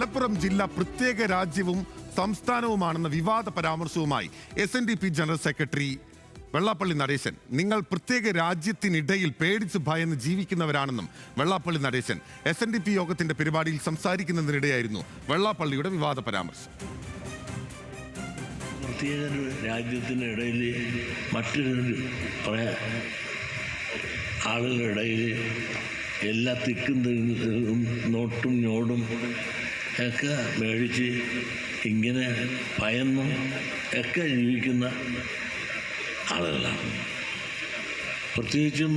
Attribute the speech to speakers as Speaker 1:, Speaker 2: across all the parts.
Speaker 1: മലപ്പുറം ജില്ല പ്രത്യേക രാജ്യവും സംസ്ഥാനവുമാണെന്ന വിവാദ പരാമർശവുമായി SNDP general secretary Vellappally Natesan. നിങ്ങൾ പ്രത്യേക രാജ്യത്തിനിടയിൽ പേടിച്ച് ഭയന്ന് ജീവിക്കുന്നവരാണെന്നും വെള്ളാപ്പള്ളി നടേശൻ SNDP യോഗത്തിന്റെ പരിപാടിയിൽ സംസാരിക്കുന്നതിനിടെയായിരുന്നു വെള്ളാപ്പള്ളിയുടെ വിവാദ പരാമർശം.
Speaker 2: പ്രത്യേക രാജ്യത്തിനിടയിൽ മറ്റൊരു ആളുകളുടെ ഇടയിൽ എല്ലാ തിക്കും നോട്ടും ഞോടും ഒക്കെ മേടിച്ച് ഇങ്ങനെ ഭയന്നും ഒക്കെ ജീവിക്കുന്ന ആളുകളാണ്. പ്രത്യേകിച്ചും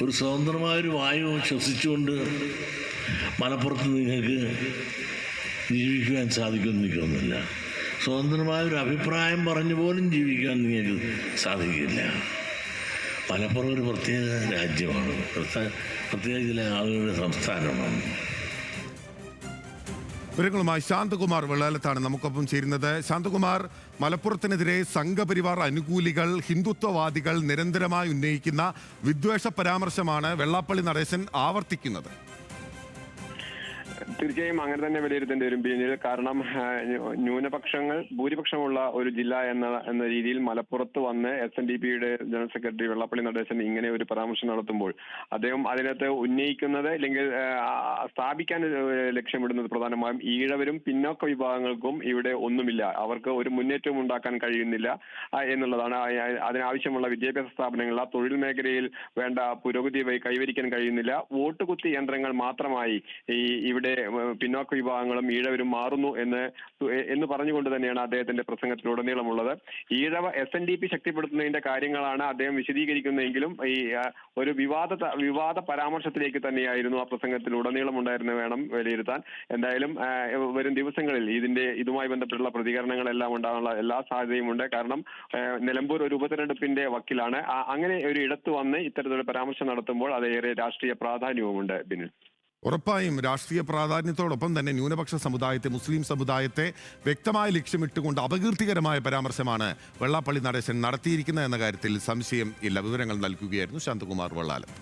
Speaker 2: ഒരു സ്വതന്ത്രമായൊരു വായു ശ്വസിച്ചുകൊണ്ട് മലപ്പുറത്ത് നിങ്ങൾക്ക് ജീവിക്കുവാൻ സാധിക്കുമെന്ന് എനിക്ക് തോന്നുന്നില്ല. സ്വതന്ത്രമായൊരു അഭിപ്രായം പറഞ്ഞു പോലും ജീവിക്കാൻ നിങ്ങൾക്ക് സാധിക്കില്ല. മലപ്പുറം ഒരു പ്രത്യേക രാജ്യമാണ്, പ്രത്യേക ചില ആളുകളുടെ സംസ്ഥാനമാണ്.
Speaker 1: വിവരങ്ങളുമായി ശാന്തകുമാർ വെള്ളാലത്താണ് നമുക്കൊപ്പം ചേരുന്നത്. ശാന്തകുമാർ, മലപ്പുറത്തിനെതിരെ സംഘപരിവാർ അനുകൂലികൾ, ഹിന്ദുത്വവാദികൾ നിരന്തരമായി ഉന്നയിക്കുന്ന വിദ്വേഷ പരാമർശമാണ് വെള്ളാപ്പള്ളി നടേശൻ ആവർത്തിക്കുന്നത്.
Speaker 3: തീർച്ചയായും അങ്ങനെ തന്നെ വിലയിരുത്തേണ്ടി വരും. പിന്നീട് കാരണം ന്യൂനപക്ഷങ്ങൾ ഭൂരിപക്ഷമുള്ള ഒരു ജില്ല എന്ന രീതിയിൽ മലപ്പുറത്ത് വന്ന് SNDPയുടെ ജനറൽ സെക്രട്ടറി വെള്ളാപ്പള്ളി നടേശൻ ഇങ്ങനെ ഒരു പരാമർശം നടത്തുമ്പോൾ അദ്ദേഹം അതിനകത്ത് ഉന്നയിക്കുന്നത് അല്ലെങ്കിൽ സ്ഥാപിക്കാൻ ലക്ഷ്യമിടുന്നത് പ്രധാനമായും ഈഴവരും പിന്നോക്ക വിഭാഗങ്ങൾക്കും ഇവിടെ ഒന്നുമില്ല, അവർക്ക് ഒരു മുന്നേറ്റവും ഉണ്ടാക്കാൻ കഴിയുന്നില്ല എന്നുള്ളതാണ്. അതിനാവശ്യമുള്ള വിദ്യാഭ്യാസ സ്ഥാപനങ്ങൾ, തൊഴിൽ മേഖലയിൽ വേണ്ട പുരോഗതി കൈവരിക്കാൻ കഴിയുന്നില്ല, വോട്ട് കുത്തി യന്ത്രങ്ങൾ മാത്രമായി ഇവിടെ പിന്നോക്ക വിഭാഗങ്ങളും ഈഴവരും മാറുന്നു എന്ന് പറഞ്ഞുകൊണ്ട് തന്നെയാണ് അദ്ദേഹത്തിന്റെ പ്രസംഗത്തിലുടനീളമുള്ളത്. ഈഴവ SNDP ശക്തിപ്പെടുത്തുന്നതിന്റെ കാര്യങ്ങളാണ് അദ്ദേഹം വിശദീകരിക്കുന്നതെങ്കിലും ഈ ഒരു വിവാദ പരാമർശത്തിലേക്ക് തന്നെയായിരുന്നു ആ പ്രസംഗത്തിൽ ഉടനീളം ഉണ്ടായിരുന്നു വേണം വിലയിരുത്താൻ. എന്തായാലും വരും ദിവസങ്ങളിൽ ഇതുമായി ബന്ധപ്പെട്ടുള്ള പ്രതികരണങ്ങളെല്ലാം ഉണ്ടാകാനുള്ള എല്ലാ സാധ്യതയുമുണ്ട്. കാരണം നിലമ്പൂർ ഒരു ഉപതെരഞ്ഞെടുപ്പിന്റെ വക്കിലാണ്. അങ്ങനെ ഒരു ഇടത്ത് വന്ന് ഇത്തരത്തിലുള്ള പരാമർശം നടത്തുമ്പോൾ അത് ഏറെ രാഷ്ട്രീയ പ്രാധാന്യവുമുണ്ട്. ബിനിൽ,
Speaker 1: ഉറപ്പായും രാഷ്ട്രീയ പ്രാധാന്യത്തോടൊപ്പം തന്നെ ന്യൂനപക്ഷ സമുദായത്തെ, മുസ്ലിം സമുദായത്തെ വ്യക്തമായ ലക്ഷ്യമിട്ടുകൊണ്ട് അപകീർത്തികരമായ പരാമർശമാണ് വെള്ളാപ്പള്ളി നടേശൻ നടത്തിയിരിക്കുന്നത് എന്ന കാര്യത്തിൽ സംശയം ഇല്ല. വിവരങ്ങൾ നൽകുകയായിരുന്നു ശാന്തകുമാർ വെള്ളാലത്ത്.